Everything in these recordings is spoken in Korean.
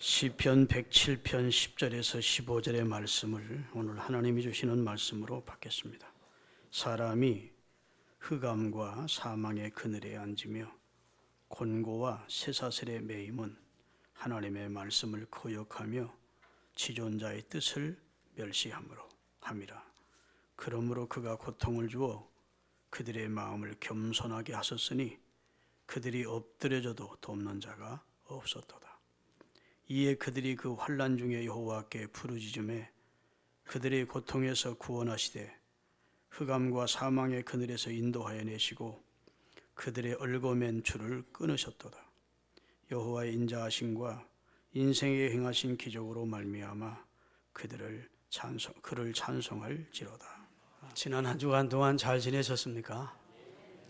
시편 107편 10절에서 15절의 말씀을 오늘 하나님이 주시는 말씀으로 받겠습니다. 사람이 흑암과 사망의 그늘에 앉으며 곤고와 쇠사슬에 매임은 하나님의 말씀을 거역하며 지존자의 뜻을 멸시함으로 함이라. 그러므로 그가 고통을 주어 그들의 마음을 겸손하게 하셨으니 그들이 엎드려져도 돕는 자가 없었도다. 이에 그들이 그 환난 중에 여호와께 부르짖음에 그들의 고통에서 구원하시되 흑암과 사망의 그늘에서 인도하여 내시고 그들의 얽어맨 줄을 끊으셨도다. 여호와의 인자하심과 인생에 행하신 기적으로 말미암아 그를 찬송할지로다. 지난 한 주간 동안 잘 지내셨습니까?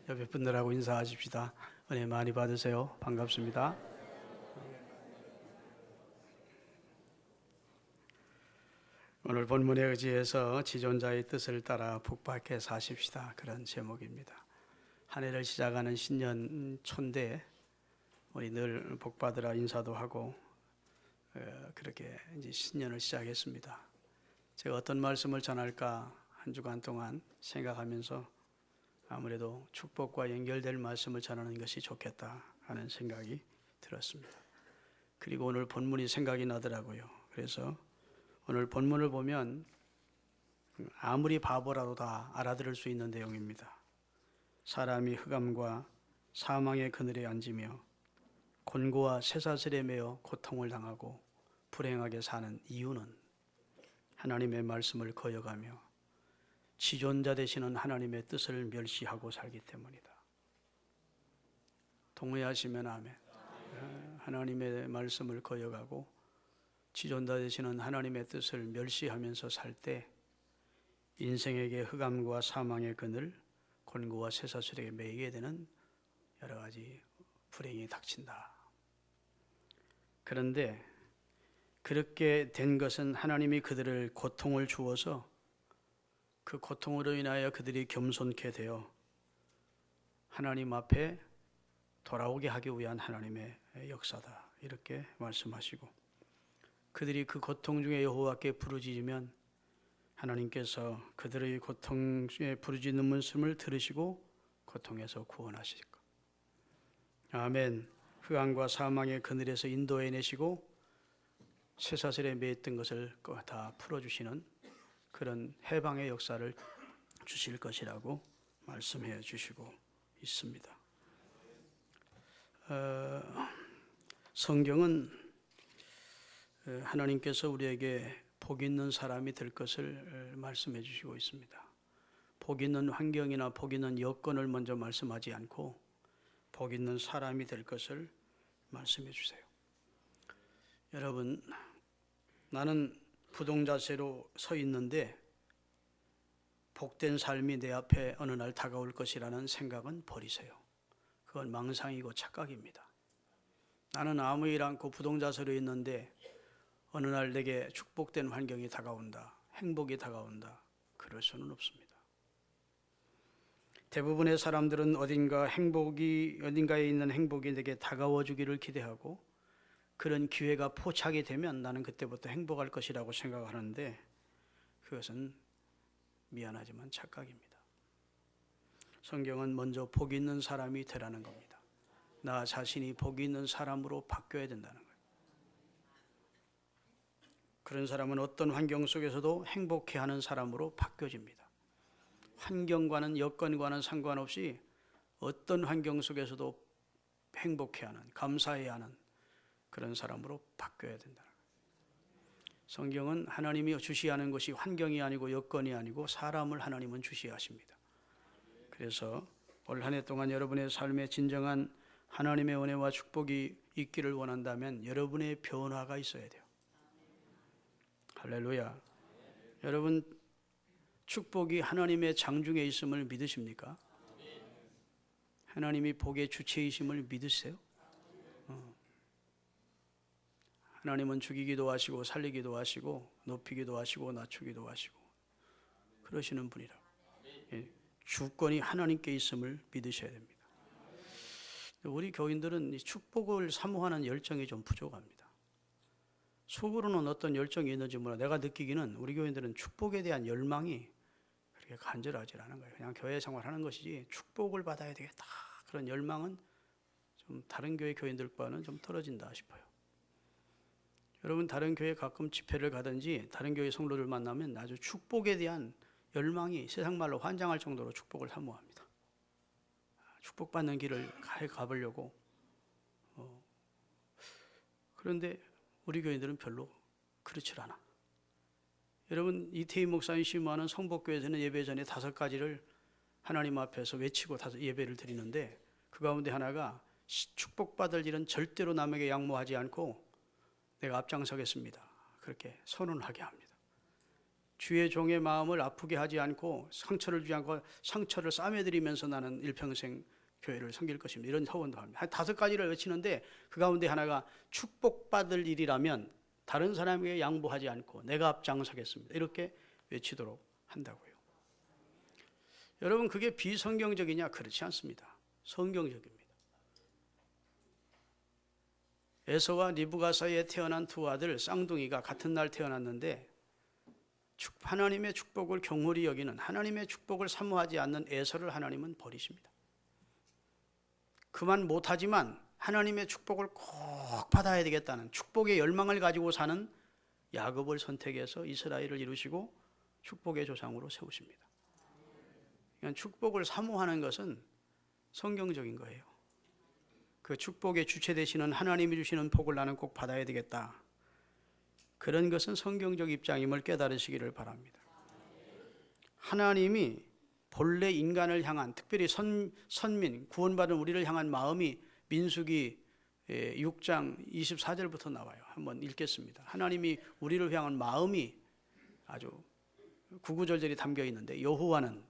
옆에 분들하고 인사하십시다. 은혜 많이 받으세요. 반갑습니다. 오늘 본문에 의지해서 지존자의 뜻을 따라 복받게 사십시다. 그런 제목입니다. 한 해를 시작하는 신년 초인데 우리 늘 복받으라 인사도 하고 그렇게 이제 신년을 시작했습니다. 제가 어떤 말씀을 전할까 한 주간 동안 생각하면서 아무래도 축복과 연결될 말씀을 전하는 것이 좋겠다 하는 생각이 들었습니다. 그리고 오늘 본문이 생각이 나더라고요. 그래서 오늘 본문을 보면 아무리 바보라도 다 알아들을 수 있는 내용입니다. 사람이 흑암과 사망의 그늘에 앉으며 곤고와 쇠사슬에 매여 고통을 당하고 불행하게 사는 이유는 하나님의 말씀을 거역하며 지존자 되시는 하나님의 뜻을 멸시하고 살기 때문이다. 동의하시면 아멘. 하나님의 말씀을 거역하고 지존자 되시는 하나님의 뜻을 멸시하면서 살 때 인생에게 흑암과 사망의 그늘, 곤고와 쇠사슬에 매이게 되는 여러 가지 불행이 닥친다. 그런데 그렇게 된 것은 하나님이 그들을 고통을 주어서 그 고통으로 인하여 그들이 겸손케 되어 하나님 앞에 돌아오게 하기 위한 하나님의 역사다. 이렇게 말씀하시고 그들이 그 고통 중에 여호와께 부르짖으면 하나님께서 그들의 고통 중에 부르짖는 말씀을 들으시고 고통에서 구원하실 것. 아멘. 흑암과 사망의 그늘에서 인도해 내시고 쇠사슬에 매였던 것을 다 풀어주시는 그런 해방의 역사를 주실 것이라고 말씀해 주시고 있습니다. 성경은 하나님께서 우리에게 복 있는 사람이 될 것을 말씀해 주시고 있습니다. 복 있는 환경이나 복 있는 여건을 먼저 말씀하지 않고 복 있는 사람이 될 것을 말씀해 주세요. 여러분, 나는 부동자세로 서 있는데 복된 삶이 내 앞에 어느 날 다가올 것이라는 생각은 버리세요. 그건 망상이고 착각입니다. 나는 아무 일 않고 부동자세로 있는데 어느 날 내게 축복된 환경이 다가온다, 행복이 다가온다, 그럴 수는 없습니다. 대부분의 사람들은 어딘가에 있는 행복이 내게 다가와 주기를 기대하고 그런 기회가 포착이 되면 나는 그때부터 행복할 것이라고 생각하는데 그것은 미안하지만 착각입니다. 성경은 먼저 복 있는 사람이 되라는 겁니다. 나 자신이 복 있는 사람으로 바뀌어야 된다는 거예요. 그런 사람은 어떤 환경 속에서도 행복해하는 사람으로 바뀌어집니다. 환경과는 여건과는 상관없이 어떤 환경 속에서도 행복해하는, 감사해야 하는 그런 사람으로 바뀌어야 된다는 거예요. 성경은 하나님이 주시하는 것이 환경이 아니고 여건이 아니고 사람을 하나님은 주시하십니다. 그래서 올 한 해 동안 여러분의 삶에 진정한 하나님의 은혜와 축복이 있기를 원한다면 여러분의 변화가 있어야 돼요. 할렐루야. 여러분, 축복이 하나님의 장중에 있음을 믿으십니까? 하나님이 복의 주체이심을 믿으세요? 하나님은 죽이기도 하시고 살리기도 하시고 높이기도 하시고 낮추기도 하시고 그러시는 분이라. 주권이 하나님께 있음을 믿으셔야 됩니다. 우리 교인들은 이 축복을 사모하는 열정이 좀 부족합니다. 속으로는 어떤 열정이 있는지 몰라. 내가 느끼기는 우리 교인들은 축복에 대한 열망이 그렇게 간절하지 않은 거예요. 그냥 교회 생활하는 것이지 축복을 받아야 되겠다 그런 열망은 좀 다른 교회 교인들과는 좀 떨어진다 싶어요. 여러분 다른 교회 가끔 집회를 가든지 다른 교회 성도들 만나면 아주 축복에 대한 열망이 세상 말로 환장할 정도로 축복을 사모합니다. 축복받는 길을 가보려고. 그런데 우리 교인들은 별로 그렇지 않아. 여러분 이태희 목사님 심무하는 성복교회에서는 예배 전에 5가지를 하나님 앞에서 외치고 예배를 드리는데 그 가운데 하나가 축복받을 일은 절대로 남에게 양보하지 않고 내가 앞장서겠습니다. 그렇게 선언하게 합니다. 주의 종의 마음을 아프게 하지 않고 상처를 주지 않고 상처를 싸매드리면서 나는 일평생 교회를 섬길 것입니다. 이런 서원도 합니다. 한 5가지를 외치는데 그 가운데 하나가 축복받을 일이라면 다른 사람에게 양보하지 않고 내가 앞장서겠습니다. 이렇게 외치도록 한다고요. 여러분 그게 비성경적이냐? 그렇지 않습니다. 성경적입니다. 에서와 리브가 사이에 태어난 두 아들 쌍둥이가 같은 날 태어났는데 하나님의 축복을 경홀히 여기는 하나님의 축복을 사모하지 않는 에서를 하나님은 버리십니다. 그만 못하지만 하나님의 축복을 꼭 받아야 되겠다는 축복의 열망을 가지고 사는 야곱을 선택해서 이스라엘을 이루시고 축복의 조상으로 세우십니다. 그러니까 축복을 사모하는 것은 성경적인 거예요. 그 축복의 주체 되시는 하나님이 주시는 복을 나는 꼭 받아야 되겠다. 그런 것은 성경적 입장임을 깨달으시기를 바랍니다. 하나님이 본래 인간을 향한 특별히 선민 구원받은 우리를 향한 마음이 민수기 6장 24절부터 나와요. 한번 읽겠습니다. 하나님이 우리를 향한 마음이 아주 구구절절히 담겨 있는데 여호와는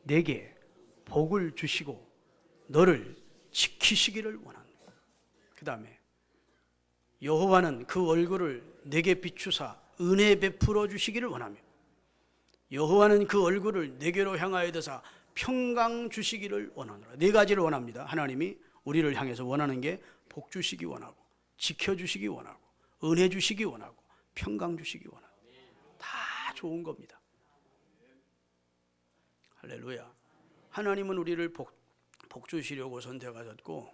내게 복을 주시고 너를 지키시기를 원한다. 그 다음에 여호와는 그 얼굴을 내게 비추사 은혜 베풀어 주시기를 원하며 여호와는 그 얼굴을 내게로 향하여 드사 평강 주시기를 원하노라. 4가지를 원합니다. 하나님이 우리를 향해서 원하는 게 복 주시기 원하고 지켜주시기 원하고 은혜 주시기 원하고 평강 주시기 원하고 다 좋은 겁니다. 할렐루야. 하나님은 우리를 복 주시려고 선택하셨고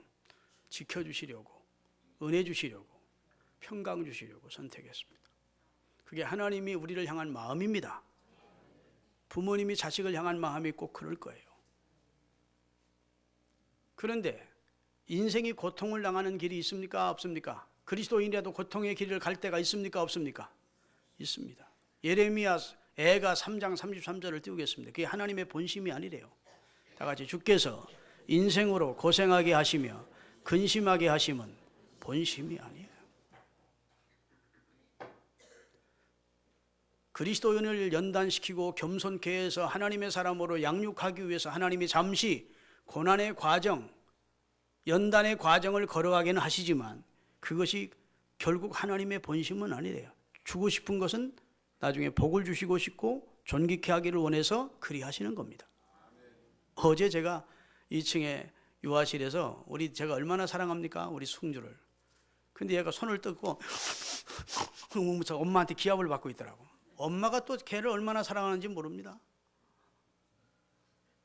지켜주시려고 은혜 주시려고 평강 주시려고 선택했습니다. 그게 하나님이 우리를 향한 마음입니다. 부모님이 자식을 향한 마음이 꼭 그럴 거예요. 그런데 인생이 고통을 당하는 길이 있습니까? 없습니까? 그리스도인이라도 고통의 길을 갈 때가 있습니까? 없습니까? 있습니다. 예레미야 애가 3장 33절을 띄우겠습니다. 그게 하나님의 본심이 아니래요. 다 같이 주께서 인생으로 고생하게 하시며 근심하게 하심은 본심이 아니에요. 그리스도인을 연단시키고 겸손케 해서 하나님의 사람으로 양육하기 위해서 하나님이 잠시 고난의 과정, 연단의 과정을 걸어가기는 하시지만 그것이 결국 하나님의 본심은 아니래요. 주고 싶은 것은 나중에 복을 주시고 싶고 존귀케 하기를 원해서 그리 하시는 겁니다. 어제 제가 2층에 유아실에서 제가 얼마나 사랑합니까? 우리 승주를. 근데 얘가 손을 뜯고 엄마한테 기합을 받고 있더라고. 엄마가 또 걔를 얼마나 사랑하는지 모릅니다.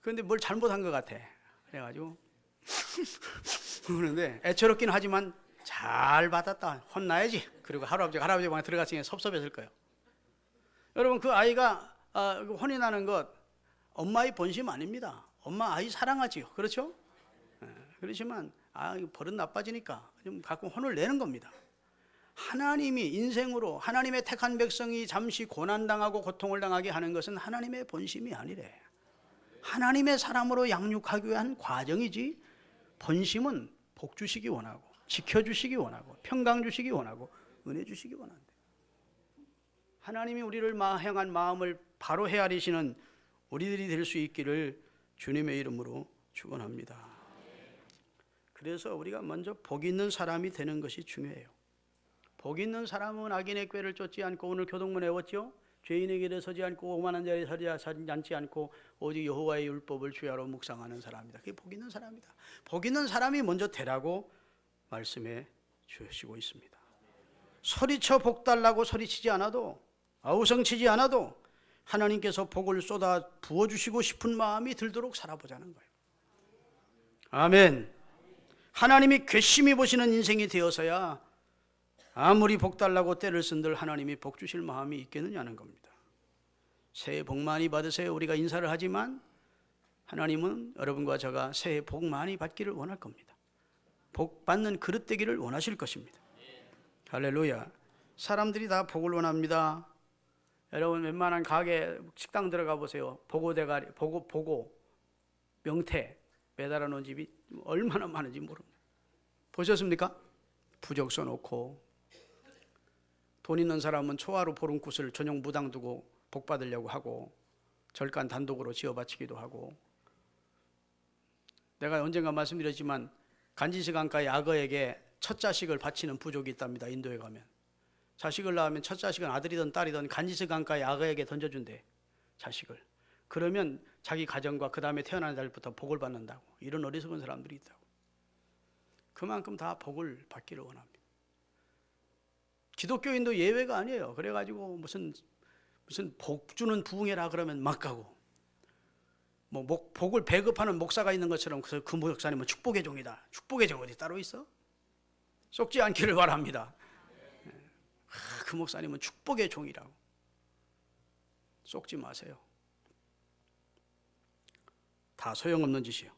그런데 뭘 잘못한 것 같아. 그래가지고 그러는데 애처롭긴 하지만 잘 받았다. 혼나야지. 그리고 할아버지 방에 들어갔으니 섭섭했을 거예요. 여러분 그 아이가 혼이 나는 것 엄마의 본심 아닙니다. 엄마 아이 사랑하지요. 그렇죠? 그렇지만 버릇 나빠지니까 좀 가끔 혼을 내는 겁니다. 하나님이 인생으로 하나님의 택한 백성이 잠시 고난당하고 고통을 당하게 하는 것은 하나님의 본심이 아니래. 하나님의 사람으로 양육하기 위한 과정이지 본심은 복 주시기 원하고 지켜주시기 원하고 평강 주시기 원하고 은혜 주시기 원한대. 하나님이 우리를 향한 마음을 바로 헤아리시는 우리들이 될 수 있기를 주님의 이름으로 축원합니다. 그래서 우리가 먼저 복 있는 사람이 되는 것이 중요해요. 복 있는 사람은 악인의 꾀를 쫓지 않고 오늘 교동문 외웠죠? 죄인의 길에 서지 않고 오만한 자리에 서지 앉지 않고 오직 여호와의 율법을 주야로 묵상하는 사람이다. 그게 복 있는 사람이다. 복 있는 사람이 먼저 되라고 말씀해 주시고 있습니다. 소리쳐 복 달라고 소리치지 않아도, 아우성치지 않아도 하나님께서 복을 쏟아 부어주시고 싶은 마음이 들도록 살아보자는 거예요. 아멘. 하나님이 괘씸히 보시는 인생이 되어서야 아무리 복 달라고 때를 쓴들 하나님이 복 주실 마음이 있겠느냐는 겁니다. 새해 복 많이 받으세요 우리가 인사를 하지만 하나님은 여러분과 제가 새해 복 많이 받기를 원할 겁니다. 복 받는 그릇 되기를 원하실 것입니다. 할렐루야. 사람들이 다 복을 원합니다. 여러분 웬만한 가게 식당 들어가 보세요. 보고 대가리, 보고 명태 매달아 놓은 집이 얼마나 많은지 모릅니다. 보셨습니까? 부적 써놓고, 돈 있는 사람은 초하루 보름굿을 전용 무당 두고 복 받으려고 하고, 절간 단독으로 지어 바치기도 하고. 내가 언젠가 말씀드렸지만 간지식 안가의 악어에게 첫 자식을 바치는 부족이 있답니다. 인도에 가면 자식을 낳으면 첫 자식은 아들이든 딸이든 간지식 안가의 악어에게 던져준대, 자식을. 그러면 자기 가정과 그 다음에 태어난 자들부터 복을 받는다고. 이런 어리석은 사람들이 있다고. 그만큼 다 복을 받기를 원합니다. 기독교인도 예외가 아니에요. 그래가지고 무슨 복 주는 부흥회라 그러면 막 가고, 뭐 복을 배급하는 목사가 있는 것처럼 그 목사님은 축복의 종이다. 축복의 종 어디 따로 있어? 속지 않기를 바랍니다. 그 목사님은 축복의 종이라고. 속지 마세요. 다 소용없는 짓이요.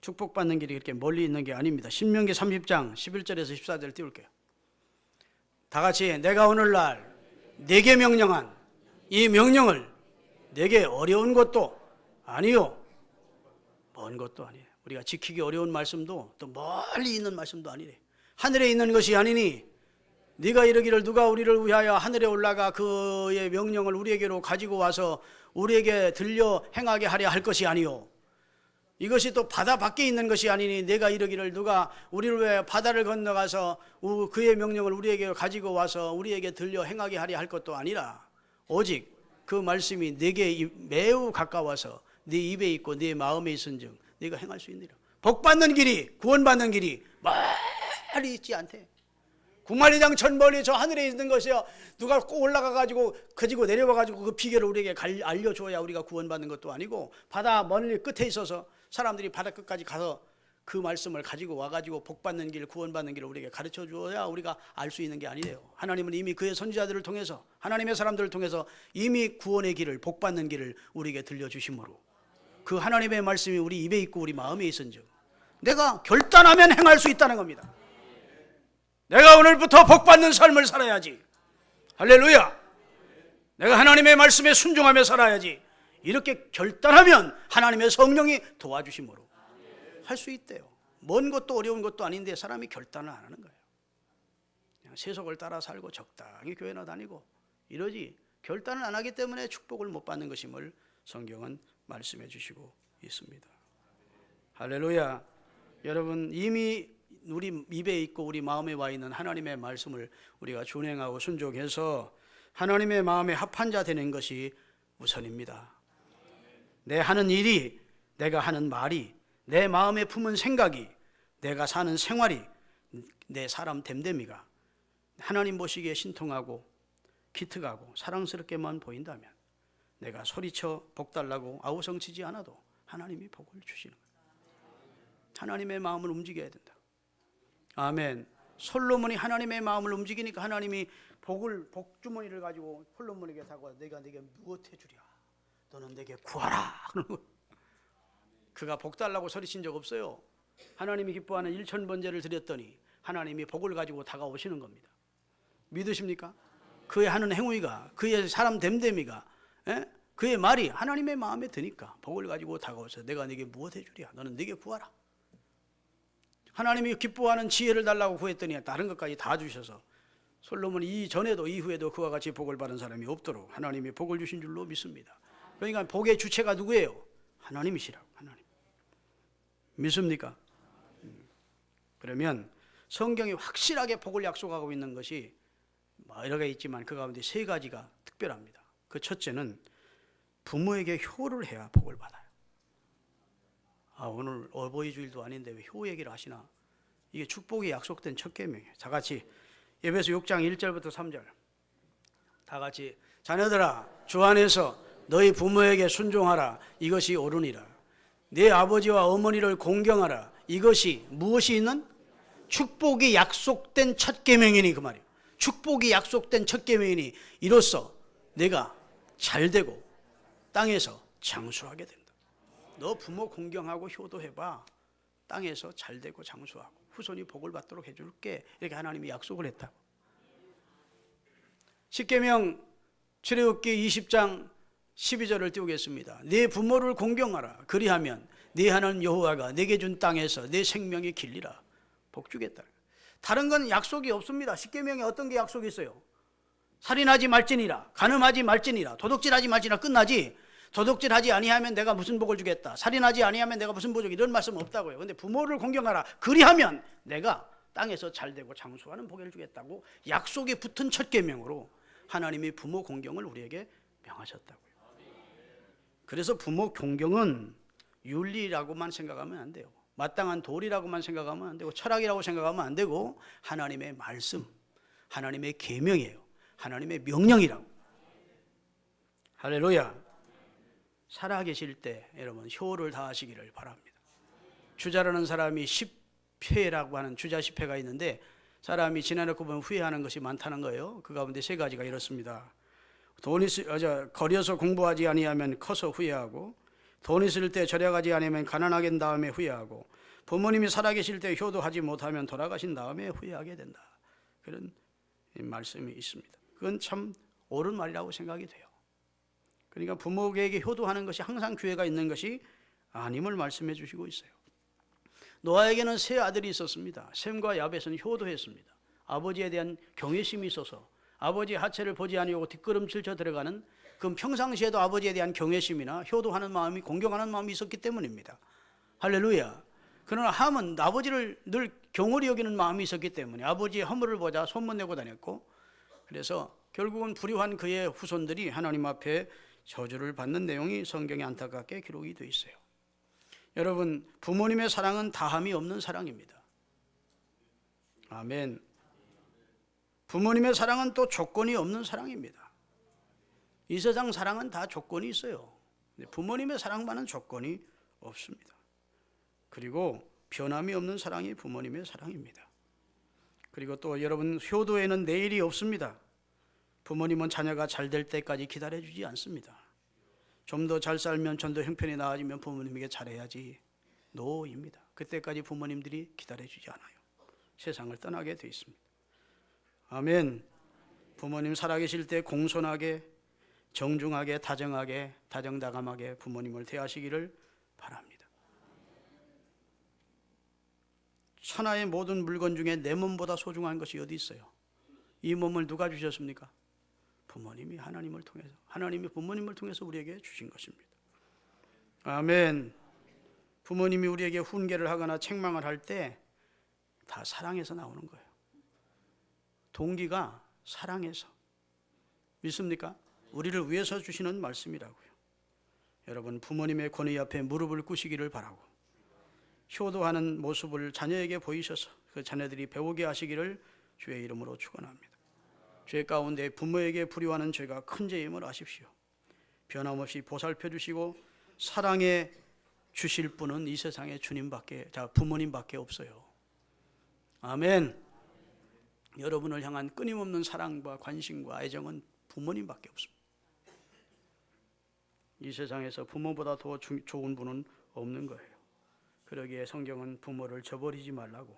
축복받는 길이 그렇게 멀리 있는 게 아닙니다. 신명기 30장 11절에서 14절 띄울게요. 다 같이, 내가 오늘날 내게 명령한 이 명령을 내게 어려운 것도 아니요 먼 것도 아니에요. 우리가 지키기 어려운 말씀도 또 멀리 있는 말씀도 아니래. 하늘에 있는 것이 아니니 네가 이르기를 누가 우리를 위하여 하늘에 올라가 그의 명령을 우리에게로 가지고 와서 우리에게 들려 행하게 하려 할 것이 아니요, 이것이 또 바다 밖에 있는 것이 아니니 내가 이르기를 누가 우리를 위하여 바다를 건너가서 그의 명령을 우리에게 가지고 와서 우리에게 들려 행하게 하려 할 것도 아니라 오직 그 말씀이 내게 매우 가까워서 네 입에 있고 네 마음에 있은즉 네가 행할 수 있느니라. 복받는 길이, 구원받는 길이 멀리 있지 않대. 구만리장 전 멀리 저 하늘에 있는 것이요, 누가 꼭 올라가가지고 그지고 내려와가지고 그 비결을 우리에게 알려줘야 우리가 구원받는 것도 아니고, 바다 멀리 끝에 있어서 사람들이 바다 끝까지 가서 그 말씀을 가지고 와가지고 복받는 길, 구원받는 길을 우리에게 가르쳐 주어야 우리가 알 수 있는 게 아니래요. 하나님은 이미 그의 선지자들을 통해서, 하나님의 사람들을 통해서 이미 구원의 길을, 복받는 길을 우리에게 들려주심으로 그 하나님의 말씀이 우리 입에 있고 우리 마음에 있은즉 내가 결단하면 행할 수 있다는 겁니다. 내가 오늘부터 복받는 삶을 살아야지. 할렐루야. 내가 하나님의 말씀에 순종하며 살아야지. 이렇게 결단하면 하나님의 성령이 도와주심으로 할 수 있대요. 먼 것도 어려운 것도 아닌데 사람이 결단을 안 하는 거예요. 그냥 세속을 따라 살고 적당히 교회나 다니고 이러지, 결단을 안 하기 때문에 축복을 못 받는 것임을 성경은 말씀해 주시고 있습니다. 할렐루야. 여러분, 이미 우리 입에 있고 우리 마음에 와 있는 하나님의 말씀을 우리가 준행하고 순종해서 하나님의 마음에 합한 자 되는 것이 우선입니다. 내 하는 일이, 내가 하는 말이, 내 마음에 품은 생각이, 내가 사는 생활이, 내 사람 됨됨이가 하나님 보시기에 신통하고 기특하고 사랑스럽게만 보인다면 내가 소리쳐 복 달라고 아우성치지 않아도 하나님이 복을 주시는 거예요. 하나님의 마음을 움직여야 된다. 아멘. 솔로몬이 하나님의 마음을 움직이니까 하나님이 복주머니를 가지고 솔로몬에게 다가와 내가 네게 무엇 해주랴, 너는 내게 구하라. 그가 복 달라고 소리친 적 없어요. 하나님이 기뻐하는 1000번제를 드렸더니 하나님이 복을 가지고 다가오시는 겁니다. 믿으십니까? 그의 하는 행위가, 그의 사람 됨됨이가, 그의 말이 하나님의 마음에 드니까 복을 가지고 다가오셔서 내가 네게 무엇 해주랴, 너는 네게 구하라. 하나님이 기뻐하는 지혜를 달라고 구했더니 다른 것까지 다 주셔서 솔로몬이 이전에도 이후에도 그와 같이 복을 받은 사람이 없도록 하나님이 복을 주신 줄로 믿습니다. 그러니까 복의 주체가 누구예요? 하나님이시라고. 하나님. 믿습니까? 그러면 성경이 확실하게 복을 약속하고 있는 것이 여러 개 있지만 그 가운데 3가지가 특별합니다. 그 첫째는 부모에게 효를 해야 복을 받아요. 오늘 어버이 주일도 아닌데 왜 효 얘기를 하시나? 이게 축복이 약속된 첫 계명이에요. 다 같이 에베소 6장 1절부터 3절 다 같이 자녀들아 주 안에서 너희 부모에게 순종하라. 이것이 옳으니라. 네 아버지와 어머니를 공경하라. 이것이 무엇이 있는? 축복이 약속된 첫 계명이니 그 말이에요. 축복이 약속된 첫 계명이니 이로써 내가 잘되고 땅에서 장수하게 된다. 너 부모 공경하고 효도해봐. 땅에서 잘되고 장수하고 후손이 복을 받도록 해줄게. 이렇게 하나님이 약속을 했다고. 십계명 출애굽기 20장 12절을 띄우겠습니다. 네 부모를 공경하라. 그리하면 네 하나님 여호와가 내게 준 땅에서 내 생명이 길리라. 복 주겠다. 다른 건 약속이 없습니다. 십계명에 어떤 게 약속이 있어요? 살인하지 말지니라. 간음하지 말지니라. 도둑질하지 말지니라. 끝나지. 도둑질하지 아니하면 내가 무슨 복을 주겠다. 살인하지 아니하면 내가 무슨 복을 주겠다. 이런 말씀 없다고요. 근데 부모를 공경하라. 그리하면 내가 땅에서 잘되고 장수하는 복을 주겠다고 약속이 붙은 첫 계명으로 하나님이 부모 공경을 우리에게 명하셨다고요. 그래서 부모 공경은 윤리라고만 생각하면 안 돼요. 마땅한 도리라고만 생각하면 안 되고 철학이라고 생각하면 안 되고 하나님의 말씀, 하나님의 계명이에요. 하나님의 명령이라고. 할렐루야. 살아계실 때 여러분 효를 다하시기를 바랍니다. 주자라는 사람이 10회라고 하는 주자 10회가 있는데 사람이 지나놓고 보면 후회하는 것이 많다는 거예요. 그 가운데 세 가지가 이렇습니다. 거려서 공부하지 아니하면 커서 후회하고, 돈 있을 때 절약하지 않으면 가난하게 된 다음에 후회하고, 부모님이 살아계실 때 효도하지 못하면 돌아가신 다음에 후회하게 된다. 그런 말씀이 있습니다. 그건 참 옳은 말이라고 생각이 돼요. 그러니까 부모에게 효도하는 것이 항상 기회가 있는 것이 아님을 말씀해 주시고 있어요. 노아에게는 세 아들이 있었습니다. 셈과 야벳은 효도했습니다. 아버지에 대한 경외심이 있어서 아버지의 하체를 보지 아니하고 뒷걸음질 쳐 들어가는 그 평상시에도 아버지에 대한 경외심이나 효도하는 마음이, 공경하는 마음이 있었기 때문입니다. 할렐루야. 그러나 함은 아버지를 늘 경홀히 여기는 마음이 있었기 때문에 아버지의 허물을 보자 소문내고 다녔고, 그래서 결국은 불의한 그의 후손들이 하나님 앞에 저주를 받는 내용이 성경에 안타깝게 기록이 되어 있어요. 여러분, 부모님의 사랑은 다함이 없는 사랑입니다. 아멘. 부모님의 사랑은 또 조건이 없는 사랑입니다. 이 세상 사랑은 다 조건이 있어요. 부모님의 사랑만은 조건이 없습니다. 그리고 변함이 없는 사랑이 부모님의 사랑입니다. 그리고 또 여러분, 효도에는 내일이 없습니다. 부모님은 자녀가 잘 될 때까지 기다려주지 않습니다. 좀 더 잘 살면, 좀 더 형편이 나아지면 부모님에게 잘해야지. 노입니다. 그때까지 부모님들이 기다려주지 않아요. 세상을 떠나게 돼 있습니다. 아멘. 부모님 살아계실 때 공손하게, 정중하게, 다정하게, 다정다감하게 부모님을 대하시기를 바랍니다. 천하의 모든 물건 중에 내 몸보다 소중한 것이 어디 있어요? 이 몸을 누가 주셨습니까? 부모님이 하나님을 통해서, 하나님이 부모님을 통해서 우리에게 주신 것입니다. 아멘. 부모님이 우리에게 훈계를 하거나 책망을 할 때 다 사랑해서 나오는 거예요. 동기가 사랑해서. 믿습니까? 우리를 위해서 주시는 말씀이라고요. 여러분, 부모님의 권위 앞에 무릎을 꿇으시기를 바라고, 효도하는 모습을 자녀에게 보이셔서 그 자녀들이 배우게 하시기를 주의 이름으로 축원합니다. 죄 가운데 부모에게 불효하는 죄가 큰 죄임을 아십시오. 변함없이 보살펴 주시고 사랑해 주실 분은 이 세상에 부모님밖에 없어요. 아멘. 여러분을 향한 끊임없는 사랑과 관심과 애정은 부모님밖에 없습니다. 이 세상에서 부모보다 더 좋은 분은 없는 거예요. 그러기에 성경은 부모를 저버리지 말라고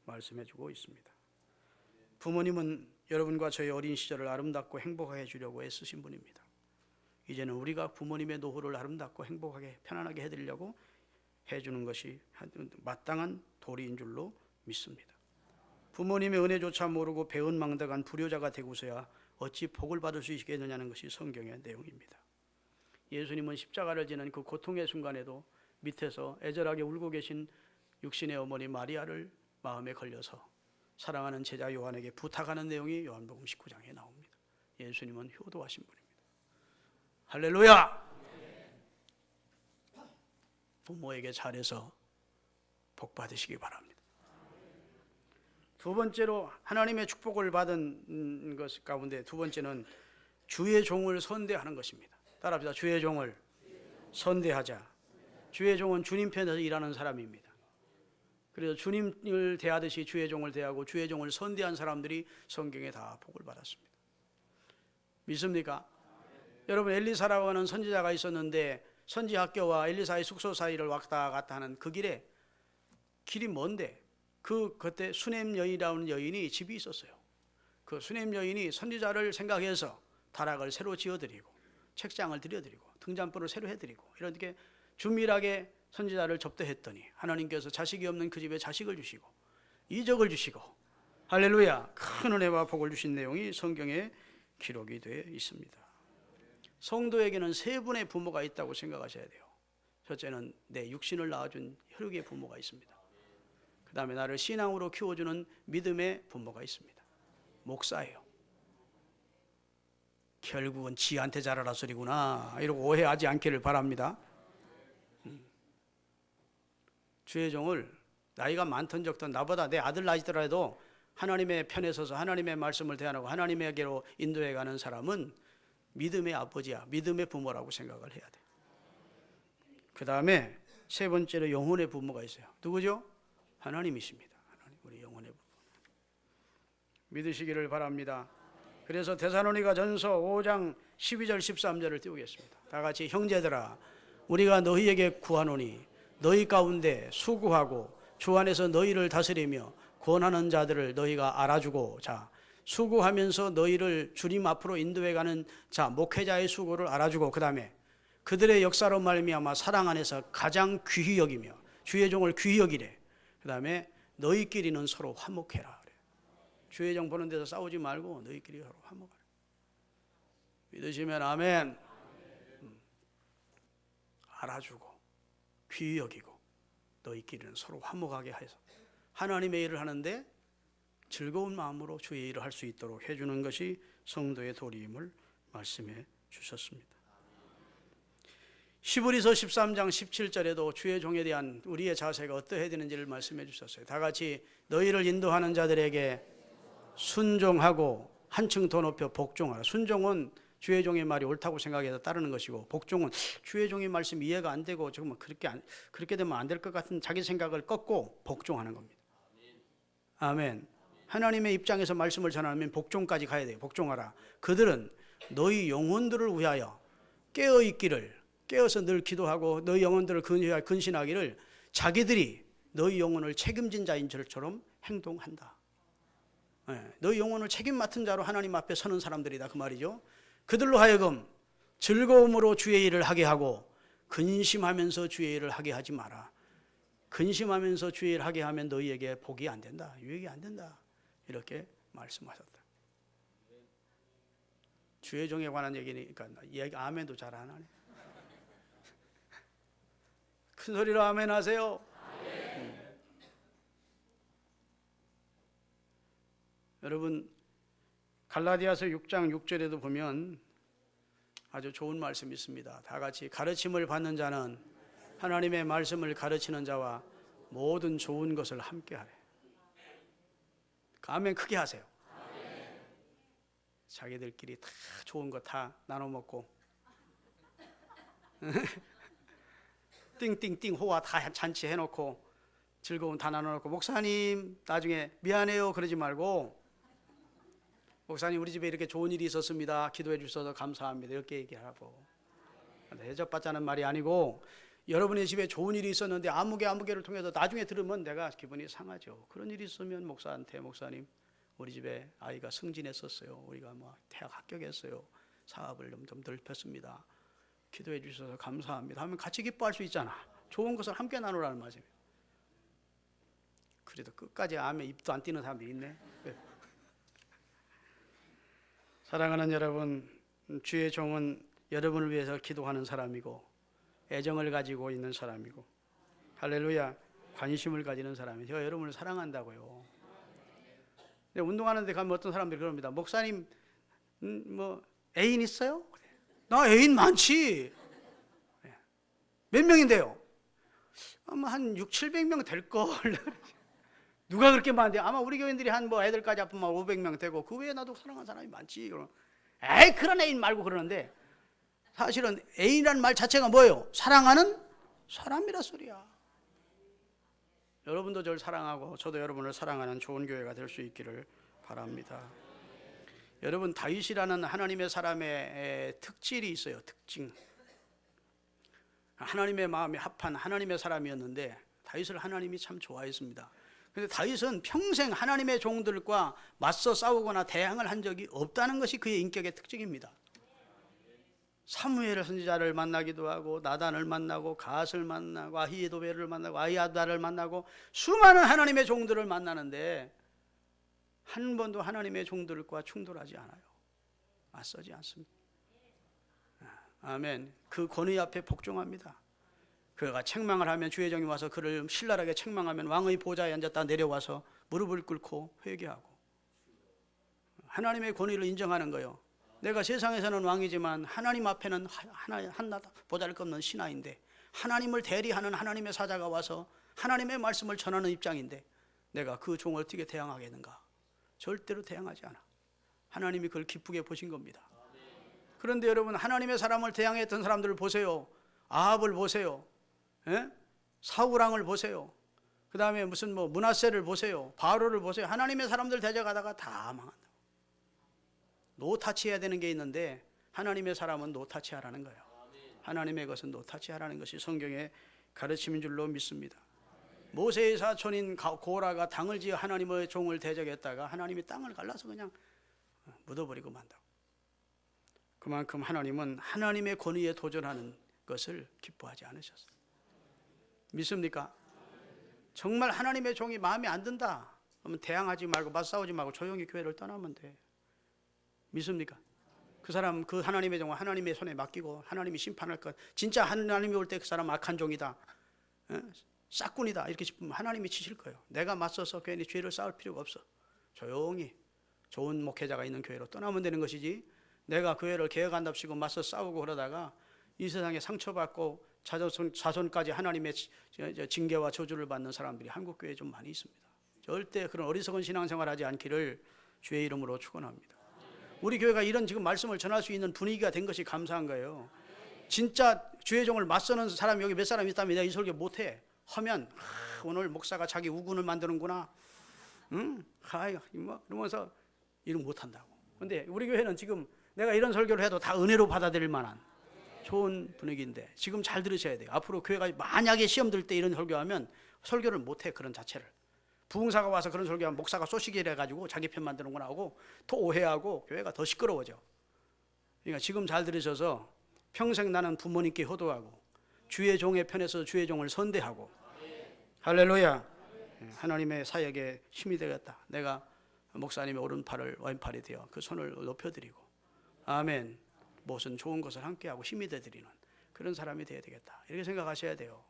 말씀해 주고 있습니다. 부모님은 여러분과 저의 어린 시절을 아름답고 행복하게 해주려고 애쓰신 분입니다. 이제는 우리가 부모님의 노후를 아름답고 행복하게 편안하게 해드리려고 해주는 것이 마땅한 도리인 줄로 믿습니다. 부모님의 은혜조차 모르고 배은망덕한 불효자가 되고서야 어찌 복을 받을 수 있겠느냐는 것이 성경의 내용입니다. 예수님은 십자가를 지는 그 고통의 순간에도 밑에서 애절하게 울고 계신 육신의 어머니 마리아를 마음에 걸려서 사랑하는 제자 요한에게 부탁하는 내용이 요한복음 19장에 나옵니다. 예수님은 효도하신 분입니다. 할렐루야! 부모에게 잘해서 복 받으시기 바랍니다. 두 번째로 하나님의 축복을 받은 것 가운데 두 번째는 주의 종을 선대하는 것입니다. 따라합시다. 주의 종을 선대하자. 주의 종은 주님 편에서 일하는 사람입니다. 그래서 주님을 대하듯이 주의 종을 대하고 주의 종을 선대한 사람들이 성경에 다 복을 받았습니다. 믿습니까? 여러분, 엘리사라고 하는 선지자가 있었는데 선지학교와 엘리사의 숙소 사이를 왔다 갔다 하는 그 길이 먼데 그때 수넴 여인이라는 여인이 집이 있었어요. 그 수넴 여인이 선지자를 생각해서 다락을 새로 지어드리고 책장을 들여드리고 등잔불을 새로 해드리고 이렇게 준밀하게 선지자를 접대했더니 하나님께서 자식이 없는 그 집에 자식을 주시고 이적을 주시고 할렐루야, 큰 은혜와 복을 주신 내용이 성경에 기록이 되어 있습니다. 성도에게는 세 분의 부모가 있다고 생각하셔야 돼요. 첫째는 내 육신을 낳아준 혈육의 부모가 있습니다. 그 다음에 나를 신앙으로 키워주는 믿음의 부모가 있습니다. 목사예요. 결국은 지한테 잘하라 소리구나 이러고 오해하지 않기를 바랍니다. 주의 종을 나이가 많든 적든 나보다 내 아들 나이더라도 하나님의 편에 서서 하나님의 말씀을 대하고 하나님에게로 인도해 가는 사람은 믿음의 아버지야, 믿음의 부모라고 생각을 해야 돼. 그 다음에 세 번째로 영혼의 부모가 있어요. 누구죠? 하나님이십니다. 하나님, 우리 영혼의 부모 믿으시기를 바랍니다. 그래서 데살로니가 전서 5장 12절 13절을 띄우겠습니다. 다 같이 형제들아, 우리가 너희에게 구하노니 너희 가운데 수고하고 주 안에서 너희를 다스리며 권하는 자들을 너희가 알아주고, 자, 수고하면서 너희를 주님 앞으로 인도해가는 자 목회자의 수고를 알아주고, 그 다음에 그들의 역사로 말미암아 사랑 안에서 가장 귀히 여기며 주의 종을 귀히 여기래. 그 다음에 너희끼리는 서로 화목해라. 그래. 주의 종 보는 데서 싸우지 말고 너희끼리 서로 화목하라. 믿으시면 아멘. 알아주고 귀히 여기고 너희끼리는 서로 화목하게 해서 하나님의 일을 하는데 즐거운 마음으로 주의 일을 할 수 있도록 해주는 것이 성도의 도리임을 말씀해 주셨습니다. 히브리서 13장 17절에도 주의 종에 대한 우리의 자세가 어떠해야 되는지를 말씀해 주셨어요. 다 같이 너희를 인도하는 자들에게 순종하고 한층 더 높여 복종하라. 순종은 주의 종의 말이 옳다고 생각해서 따르는 것이고, 복종은 주의 종의 말씀 이해가 안 되고 정말 그렇게 되면 안 될 것 같은 자기 생각을 꺾고 복종하는 겁니다. 아멘. 하나님의 입장에서 말씀을 전하면 복종까지 가야 돼요. 복종하라. 그들은 너희 영혼들을 위하여 깨어서 늘 기도하고 너희 영혼들을 근신하기를 자기들이 너희 영혼을 책임진 자인 것처럼 행동한다. 너희 영혼을 책임 맡은 자로 하나님 앞에 서는 사람들이다, 그 말이죠. 그들로 하여금 즐거움으로 주의 일을 하게 하고 근심하면서 주의 일을 하게 하지 마라. 근심하면서 주의 일을 하게 하면 너희에게 복이 안 된다, 유익이 안 된다, 이렇게 말씀하셨다. 주의 종에 관한 얘기니까 얘기 아멘도 잘 안 하네. 큰 소리로 아멘 하세요. 여러분, 갈라디아서 6장 6절에도 보면 아주 좋은 말씀이 있습니다. 다 같이 가르침을 받는 자는 하나님의 말씀을 가르치는 자와 모든 좋은 것을 함께 하래. 아멘 크게 하세요. 자기들끼리 다 좋은 거 다 나눠 먹고 띵띵띵 호화 다 잔치 해놓고 즐거움 다 나눠놓고, 목사님 나중에 미안해요 그러지 말고, 목사님 우리 집에 이렇게 좋은 일이 있었습니다, 기도해 주셔서 감사합니다, 이렇게 얘기하고. 대접받자는 말이 아니고, 여러분의 집에 좋은 일이 있었는데 아무개를 통해서 나중에 들으면 내가 기분이 상하죠. 그런 일이 있으면 목사한테, 목사님 우리 집에 아이가 승진했었어요, 우리가 뭐 대학 합격했어요, 사업을 좀 넓혔습니다, 기도해 주셔서 감사합니다 하면 같이 기뻐할 수 있잖아. 좋은 것을 함께 나누라는 말씀이에요. 그래도 끝까지 아멘 입도 안 띄는 사람들이 있네. 사랑하는 여러분, 주의 종은 여러분을 위해서 기도하는 사람이고 애정을 가지고 있는 사람이고, 할렐루야, 관심을 가지는 사람이에요. 제가 여러분을 사랑한다고요. 근데 운동하는데 가면 어떤 사람들이 그럽니다. 목사님 뭐 애인 있어요? 나 애인 많지. 몇 명인데요? 아마 한 600, 700명 될걸. 누가 그렇게 많은데? 아마 우리 교인들이 한 뭐 애들까지 합하면 500명 되고 그 외에 나도 사랑하는 사람이 많지. 그럼 에이 그런 애인 말고 그러는데 사실은 애인이라는 말 자체가 뭐예요? 사랑하는 사람이라 소리야. 여러분도 저를 사랑하고 저도 여러분을 사랑하는 좋은 교회가 될 수 있기를 바랍니다. 여러분, 다윗이라는 하나님의 사람의 특질이 있어요. 특징. 하나님의 마음이 합한 하나님의 사람이었는데 다윗을 하나님이 참 좋아했습니다. 그런데 다윗은 평생 하나님의 종들과 맞서 싸우거나 대항을 한 적이 없다는 것이 그의 인격의 특징입니다. 사무엘 선지자를 만나기도 하고 나단을 만나고 갓을 만나고 아히도벨을 만나고 아히아다를 만나고 수많은 하나님의 종들을 만나는데 한 번도 하나님의 종들과 충돌하지 않아요. 맞서지 않습니다. 아멘. 그 권위 앞에 복종합니다. 그가 책망을 하면 주의 종이 와서 그를 신랄하게 책망하면 왕의 보좌에 앉았다 내려와서 무릎을 꿇고 회개하고 하나님의 권위를 인정하는 거예요. 내가 세상에서는 왕이지만 하나님 앞에는 한낱 보잘 것 없는 신하인데 하나님을 대리하는 하나님의 사자가 와서 하나님의 말씀을 전하는 입장인데 내가 그 종을 어떻게 대항하겠는가? 절대로 대항하지 않아. 하나님이 그걸 기쁘게 보신 겁니다. 그런데 여러분, 하나님의 사람을 대항했던 사람들을 보세요. 아합을 보세요. 예? 사울왕을 보세요. 그 다음에 무슨 므낫세를 보세요. 바로를 보세요. 하나님의 사람들 대적하다가 다 망한다. 노타치해야 되는 게 있는데 하나님의 사람은 노타치하라는 거예요. 하나님의 것은 노타치하라는 것이 성경의 가르침인 줄로 믿습니다. 모세의 사촌인 고라가 당을 지어 하나님의 종을 대적했다가 하나님이 땅을 갈라서 그냥 묻어버리고 만다고. 그만큼 하나님은 하나님의 권위에 도전하는 것을 기뻐하지 않으셨어요. 믿습니까? 정말 하나님의 종이 마음에 안 든다 그러면 대항하지 말고 맞싸우지 말고 조용히 교회를 떠나면 돼. 믿습니까? 그 사람, 그 하나님의 종은 하나님의 손에 맡기고 하나님이 심판할 것, 진짜 하나님이 올 때 그 사람 악한 종이다, 싹군이다 이렇게 싶으면 하나님이 치실 거예요. 내가 맞서서 괜히 죄를 쌓을 필요가 없어. 조용히 좋은 목회자가 있는 교회로 떠나면 되는 것이지, 내가 교회를 개혁한답시고 맞서 싸우고 그러다가 이 세상에 상처받고 자손까지 하나님의 징계와 저주를 받는 사람들이 한국 교회에 좀 많이 있습니다. 절대 그런 어리석은 신앙생활 하지 않기를 주의 이름으로 축원합니다. 우리 교회가 이런 지금 말씀을 전할 수 있는 분위기가 된 것이 감사한 거예요. 진짜 주의 종을 맞서는 사람이 여기 몇 사람 있다면 내가 이 설교 못해 하면 오늘 목사가 자기 우군을 만드는구나, 이러면서 이런 못한다고. 근데 우리 교회는 지금 내가 이런 설교를 해도 다 은혜로 받아들일 만한 좋은 분위기인데 지금 잘 들으셔야 돼요. 앞으로 교회가 만약에 시험 들 때 이런 설교하면 설교를 못해. 그런 자체를 부흥사가 와서 그런 설교하면 목사가 소시기를 해가지고 자기 편 만드는구나 하고 또 오해하고 교회가 더 시끄러워져. 그러니까 지금 잘 들으셔서 평생 나는 부모님께 효도하고 주의 종의 편에서 주의 종을 선대하고, 할렐루야, 하나님의 사역에 힘이 되겠다. 내가 목사님의 오른팔을 왼팔이 되어 그 손을 높여드리고, 아멘, 무슨 좋은 것을 함께하고 힘이 되드리는 그런 사람이 되어야 되겠다, 이렇게 생각하셔야 돼요.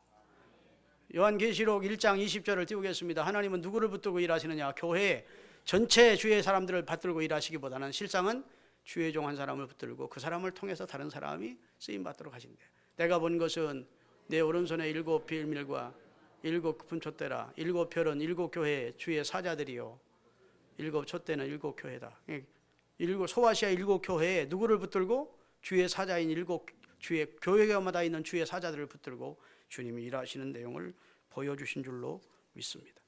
요한계시록 1장 20절을 띄우겠습니다. 하나님은 누구를 붙들고 일하시느냐? 교회 전체 주의 사람들을 받들고 일하시기보다는 실상은 주의 종 한 사람을 붙들고 그 사람을 통해서 다른 사람이 쓰임받도록 하신대. 내가 본 것은 내 오른손에 7 빌밀과 7 분촛대라. 7 별은 7 교회의 주의 사자들이요, 7 촛대는 7 교회다. 소아시아 7 교회에 누구를 붙들고? 주의 사자인 7 주의 교회마다 있는 주의 사자들을 붙들고 주님이 일하시는 내용을 보여주신 줄로 믿습니다.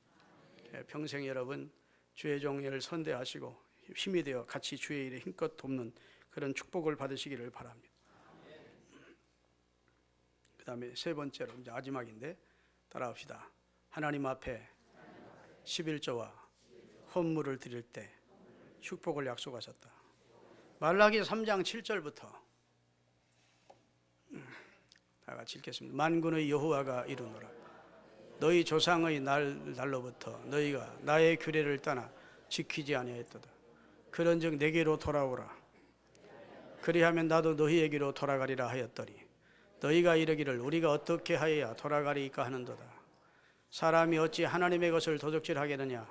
평생 여러분 주의 종을 선대하시고 힘이 되어 같이 주의 일에 힘껏 돕는 그런 축복을 받으시기를 바랍니다. 그 다음에 세 번째로 이제 마지막인데 따라합시다. 하나님 앞에 11조와 헌물을 드릴 때 축복을 약속하셨다. 말라기 3장 7절부터 다 같이 읽겠습니다. 만군의 여호와가 이르노라. 너희 조상의 날로부터 너희가 나의 규례를 떠나 지키지 아니하였도다. 그런즉 내게로 돌아오라. 그리하면 나도 너희에게로 돌아가리라 하였더니 너희가 이르기를 우리가 어떻게 하여야 돌아가리이까 하는도다. 사람이 어찌 하나님의 것을 도적질하겠느냐?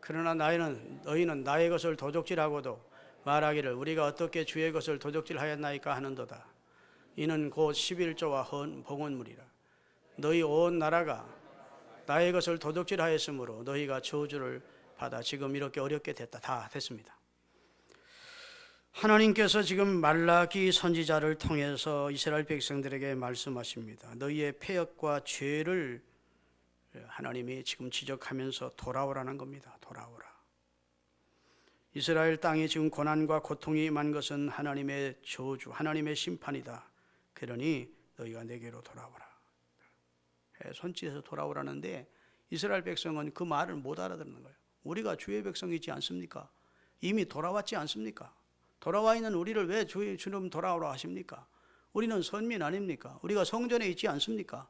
그러나 너희는 나의 것을 도적질하고도 말하기를 우리가 어떻게 주의 것을 도적질하였나이까 하는도다. 이는 곧 11조와 봉헌물이라. 너희 온 나라가 나의 것을 도둑질하였으므로 너희가 저주를 받아 지금 이렇게 어렵게 됐다. 다 됐습니다. 하나님께서 지금 말라기 선지자를 통해서 이스라엘 백성들에게 말씀하십니다. 너희의 패역과 죄를 하나님이 지금 지적하면서 돌아오라는 겁니다. 돌아오라. 이스라엘 땅에 지금 고난과 고통이 임한 것은 하나님의 저주, 하나님의 심판이다. 그러니 너희가 내게로 돌아오라. 손짓에서 돌아오라는데 이스라엘 백성은 그 말을 못 알아듣는 거예요. 우리가 주의 백성이지 않습니까? 이미 돌아왔지 않습니까? 돌아와 있는 우리를 왜 주님 돌아오라 하십니까? 우리는 선민 아닙니까? 우리가 성전에 있지 않습니까?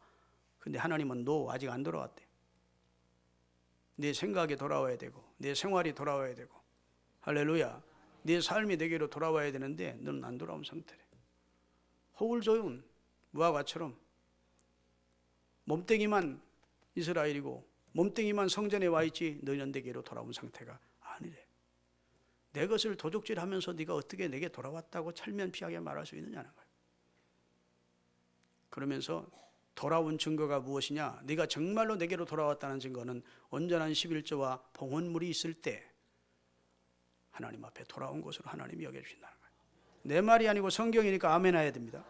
근데 하나님은 아직 안 돌아왔대. 내 생각이 돌아와야 되고 내 생활이 돌아와야 되고 할렐루야. 내 삶이 내게로 돌아와야 되는데 너는 안 돌아온 상태래. 허울조용 무화과처럼 몸뚱이만 이스라엘이고 몸뚱이만 성전에 와 있지 너희는 내게로 돌아온 상태가 아니래. 내 것을 도둑질하면서 네가 어떻게 내게 돌아왔다고 철면피하게 말할 수 있느냐는 거예요. 그러면서 돌아온 증거가 무엇이냐? 네가 정말로 내게로 돌아왔다는 증거는 온전한 11조와 봉헌물이 있을 때 하나님 앞에 돌아온 것으로 하나님이 여겨주신다는 거예요. 내 말이 아니고 성경이니까 아멘 해야 됩니다.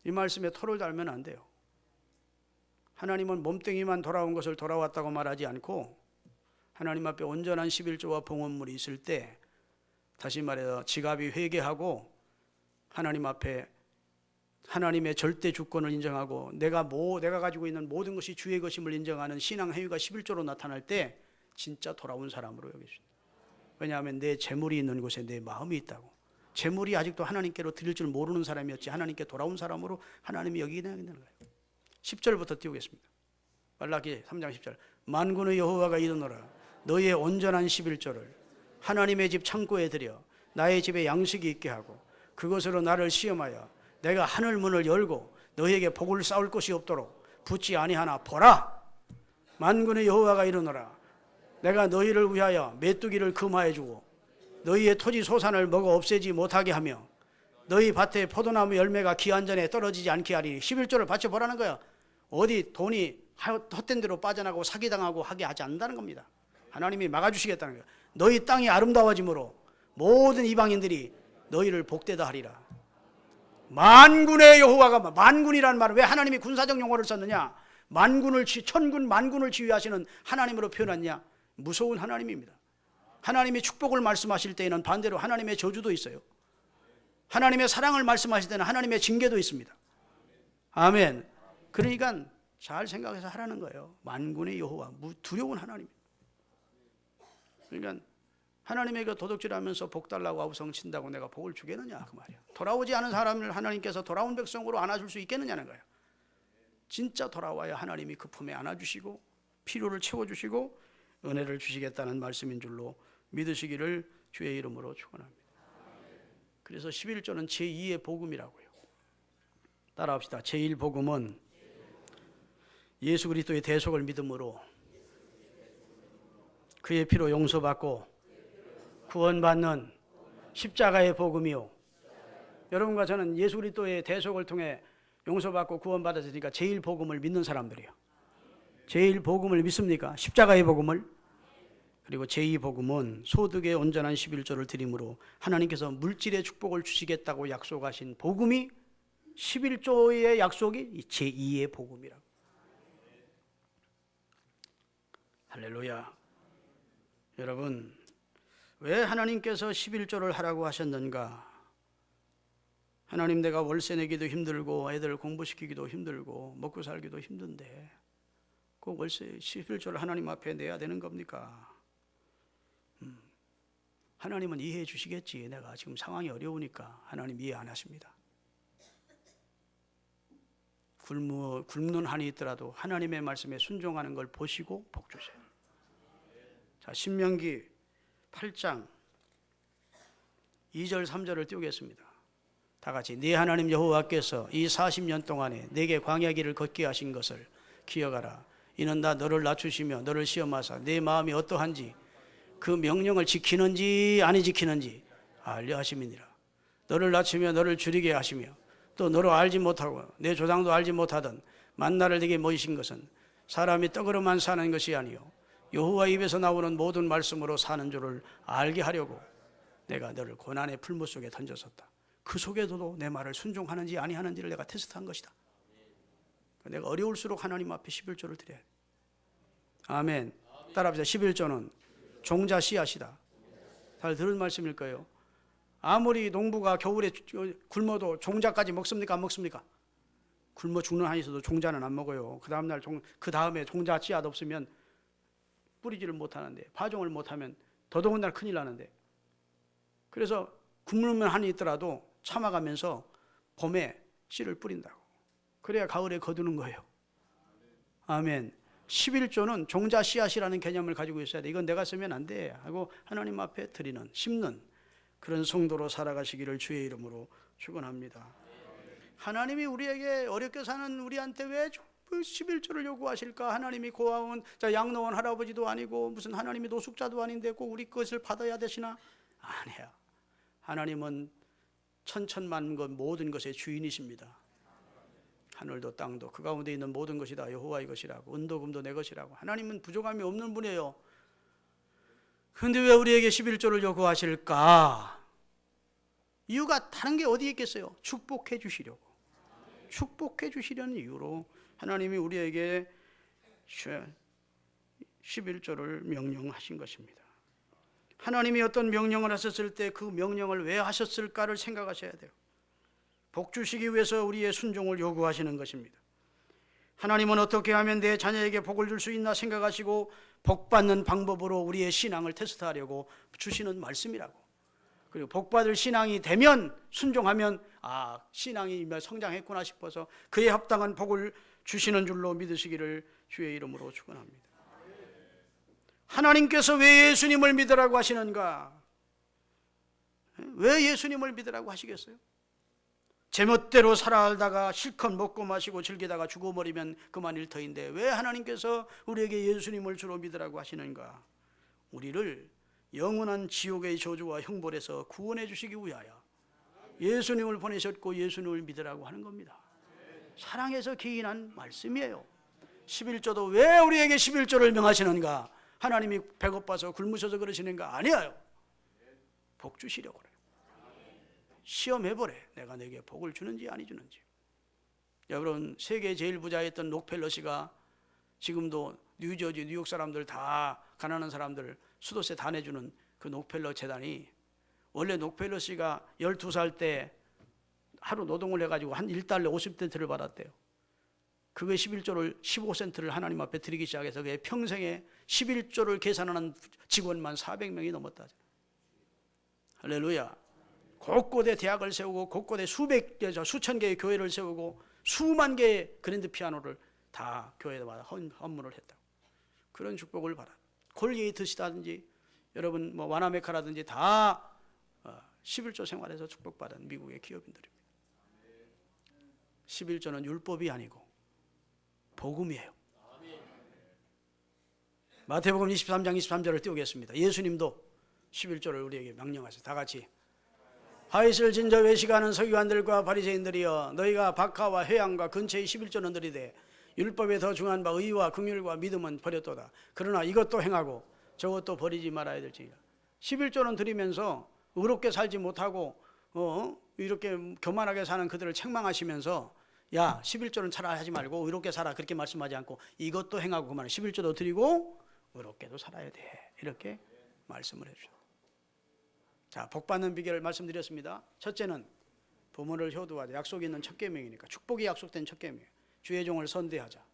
이 말씀에 토를 달면 안 돼요. 하나님은 몸뚱이만 돌아온 것을 돌아왔다고 말하지 않고 하나님 앞에 온전한 11조와 봉헌물이 있을 때 다시 말해서 지갑이 회개하고 하나님 앞에 하나님의 절대 주권을 인정하고 내가 가지고 있는 모든 것이 주의 것임을 인정하는 신앙 행위가 11조로 나타날 때 진짜 돌아온 사람으로 여겨집니다. 왜냐하면 내 재물이 있는 곳에 내 마음이 있다고. 재물이 아직도 하나님께로 드릴 줄 모르는 사람이었지 하나님께 돌아온 사람으로 하나님이 여기게 되는 거예요. 10절부터 띄우겠습니다. 말라기 3장 10절. 만군의 여호와가 이르노라 너희의 온전한 11조를 하나님의 집 창고에 들여 나의 집에 양식이 있게 하고 그것으로 나를 시험하여 내가 하늘 문을 열고 너희에게 복을 쌓을 것이 없도록 붙지 아니하나 보라. 만군의 여호와가 이르노라 내가 너희를 위하여 메뚜기를 금화해 주고 너희의 토지 소산을 먹어 없애지 못하게 하며 너희 밭에 포도나무 열매가 기한 전에 떨어지지 않게 하리니 11조를 바쳐보라는 거야. 어디 돈이 헛된 대로 빠져나가고 사기당하고 하게 하지 않는다는 겁니다. 하나님이 막아주시겠다는 거예요. 너희 땅이 아름다워짐으로 모든 이방인들이 너희를 복되다 하리라. 만군의 여호와가, 만군이라는 말은 왜 하나님이 군사적 용어를 썼느냐? 천군 만군을 지휘하시는 하나님으로 표현했냐? 무서운 하나님입니다. 하나님이 축복을 말씀하실 때에는 반대로 하나님의 저주도 있어요. 하나님의 사랑을 말씀하실 때는 하나님의 징계도 있습니다. 아멘. 그러니까 잘 생각해서 하라는 거예요. 만군의 여호와, 두려운 하나님. 그러니까 하나님에게 도둑질하면서 복 달라고 아우성 친다고 내가 복을 주겠느냐 그 말이야. 돌아오지 않은 사람을 하나님께서 돌아온 백성으로 안아줄 수 있겠느냐는 거예요. 진짜 돌아와야 하나님이 그 품에 안아주시고 필요를 채워주시고 은혜를 주시겠다는 말씀인 줄로 믿으시기를 주의 이름으로 축원합니다. 그래서 11조는 제2의 복음이라고요. 따라합시다. 제1복음은 예수 그리스도의 대속을 믿음으로 그의 피로 용서받고 구원받는 십자가의 복음이요. 여러분과 저는 예수 그리스도의 대속을 통해 용서받고 구원받았으니까 제1복음을 믿는 사람들이에요. 제1복음을 믿습니까? 십자가의 복음을. 그리고 제2복음은 소득의 온전한 11조를 드림으로 하나님께서 물질의 축복을 주시겠다고 약속하신 복음이 11조의 약속이 제2의 복음이라고. 할렐루야. 여러분, 왜 하나님께서 11조를 하라고 하셨는가? 하나님, 내가 월세 내기도 힘들고 애들 공부시키기도 힘들고 먹고 살기도 힘든데 꼭 월세 11조를 하나님 앞에 내야 되는 겁니까? 하나님은 이해해 주시겠지. 내가 지금 상황이 어려우니까. 하나님 이해 안 하십니다. 굶는 한이 있더라도 하나님의 말씀에 순종하는 걸 보시고 복 주세요. 자, 신명기 8장 2절 3절을 띄우겠습니다. 다 같이. 네 하나님 여호와께서 이 40년 동안에 내게 광야길을 걷게 하신 것을 기억하라. 이는 나 너를 낮추시며 너를 시험하사 내 마음이 어떠한지 그 명령을 지키는지 아니 지키는지 알려 하심이니라. 너를 낮추며 너를 줄이게 하시며 또 너로 알지 못하고 내 조상도 알지 못하던 만나를 내게 모이신 것은 사람이 떡으로만 사는 것이 아니요 여호와 입에서 나오는 모든 말씀으로 사는 줄을 알게 하려고 내가 너를 고난의 풀무 속에 던졌었다. 그 속에서도 내 말을 순종하는지 아니하는지를 내가 테스트한 것이다. 내가 어려울수록 하나님 앞에 11조를 드려야 돼. 아멘. 따라합시다. 11조는 종자 씨앗이다. 잘 들은 말씀일 거예요. 아무리 농부가 겨울에 굶어도 종자까지 먹습니까? 안 먹습니까? 굶어 죽는 한이 있어도 종자는 안 먹어요. 그 다음에 종자 씨앗 없으면 뿌리지를 못하는데, 파종을 못하면 더더군다나 큰일 나는데, 그래서 굶는 한이 있더라도 참아가면서 봄에 씨를 뿌린다고. 그래야 가을에 거두는 거예요. 아멘. 11조는 종자 씨앗이라는 개념을 가지고 있어야 돼. 이건 내가 쓰면 안 돼 하고 하나님 앞에 드리는, 심는 그런 성도로 살아가시기를 주의 이름으로 축원합니다. 하나님이 우리에게 어렵게 사는 우리한테 왜 11조를 요구하실까? 하나님이 고아원, 양로원 할아버지도 아니고 무슨 하나님이 노숙자도 아닌데 꼭 우리 것을 받아야 되시나? 아니야. 하나님은 천천만 것 모든 것의 주인이십니다. 하늘도 땅도 그 가운데 있는 모든 것이 다 여호와의 것이라고, 은도 금도 내 것이라고. 하나님은 부족함이 없는 분이에요. 그런데 왜 우리에게 11조를 요구하실까? 이유가 다른 게 어디 있겠어요? 축복해 주시려고. 축복해 주시려는 이유로 하나님이 우리에게 11조를 명령하신 것입니다. 하나님이 어떤 명령을 하셨을 때 그 명령을 왜 하셨을까를 생각하셔야 돼요. 복 주시기 위해서 우리의 순종을 요구하시는 것입니다. 하나님은 어떻게 하면 내 자녀에게 복을 줄 수 있나 생각하시고 복 받는 방법으로 우리의 신앙을 테스트하려고 주시는 말씀이라고. 그리고 복 받을 신앙이 되면, 순종하면 신앙이 성장했구나 싶어서 그에 합당한 복을 주시는 줄로 믿으시기를 주의 이름으로 축원합니다. 하나님께서 왜 예수님을 믿으라고 하시는가? 왜 예수님을 믿으라고 하시겠어요? 제멋대로 살아다가 실컷 먹고 마시고 즐기다가 죽어버리면 그만 일터인데 왜 하나님께서 우리에게 예수님을 주로 믿으라고 하시는가? 우리를 영원한 지옥의 저주와 형벌에서 구원해 주시기 위하여 예수님을 보내셨고 예수님을 믿으라고 하는 겁니다. 사랑해서 기인한 말씀이에요. 11조도 왜 우리에게 11조를 명하시는가? 하나님이 배고파서 굶으셔서 그러시는가? 아니에요. 복 주시려고 그래요. 시험해보래. 내가 내게 복을 주는지 아니 주는지. 여러분, 세계 제일 부자였던 록펠러시가 지금도 뉴저지, 뉴욕 사람들 다, 가난한 사람들 수도세 다 내주는 그 록펠러 재단이, 원래 록펠러시가 12살 때 하루 노동을 해가지고 한 1달러 50센트를 받았대요. 그게 11조를 15센트를 하나님 앞에 드리기 시작해서 그의 평생에 11조를 계산하는 직원만 400명이 넘었다. 할렐루야. 곳곳에 대학을 세우고 곳곳에 수천 개의 교회를 세우고 수만 개의 그랜드 피아노를 다 교회에다 헌물을 했다고. 그런 축복을 받아. 콜게이트시라든지 여러분 와나메카라든지 다 11조 생활에서 축복받은 미국의 기업인들입니다. 11조는 율법이 아니고 복음이에요. 마태복음 23장 23절을 띄우겠습니다. 예수님도 11조를 우리에게 명령하세요. 다 같이. 하이슬 진저 외식하는 서기관들과 바리새인들이여, 너희가 박하와 회양과 근처의 11조는 들이되 율법에 더 중한 바 의와 긍휼과 믿음은 버렸도다. 그러나 이것도 행하고 저것도 버리지 말아야 될지니라. 11조는 드리면서 의롭게 살지 못하고 이렇게 교만하게 사는 그들을 책망하시면서 야 11조는 차라리 하지 말고 의롭게 살아, 그렇게 말씀하지 않고 이것도 행하고 그만 11조도 드리고 의롭게도 살아야 돼, 이렇게 말씀을 해주셔요. 자, 복받는 비결을 말씀드렸습니다. 첫째는 부모를 효도하자. 약속이 있는 첫 계명이니까, 축복이 약속된 첫 계명. 주의 종을 선대하자.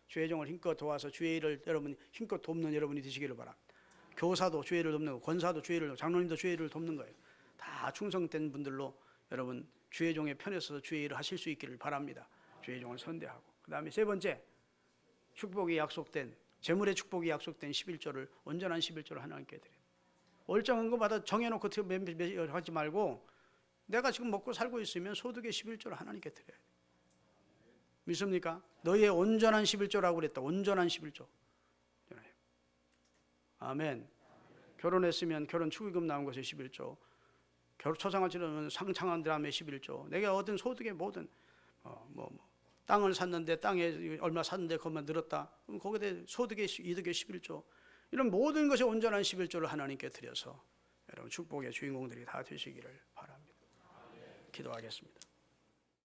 주의 종을 힘껏 도와서 주의 일을 여러분 힘껏 돕는 여러분이 되시기를 바랍니다. 교사도 주의 일을 돕는 거, 권사도 주의 일을, 장로님도 주의 일을 돕는 거예요. 다 충성된 분들로 여러분 주의 종의 편에 서서 주의 일을 하실 수 있기를 바랍니다. 주의 종을 선대하고. 그 다음에 세 번째, 축복이 약속된, 재물의 축복이 약속된 11조를, 온전한 11조를 하나님께 드려요. 얼정한 거 받아 정해놓고 하지 말고 내가 지금 먹고 살고 있으면 소득의 11조를 하나님께 드려야 돼. 믿습니까? 너희의 온전한 11조라고 그랬다. 온전한 11조. 아멘. 결혼했으면 결혼 축의금 나온 것이 11조. 초상화 치르면 상창한 다음에 11조. 내가 얻은 소득의 모든 땅을 샀는데 땅에 얼마 샀는데 그것만 늘었다. 그럼 거기에 대해 소득의 이득의 11조 이런 모든 것이 온전한 11조를 하나님께 드려서 여러분 축복의 주인공들이 다 되시기를 바랍니다. 기도하겠습니다.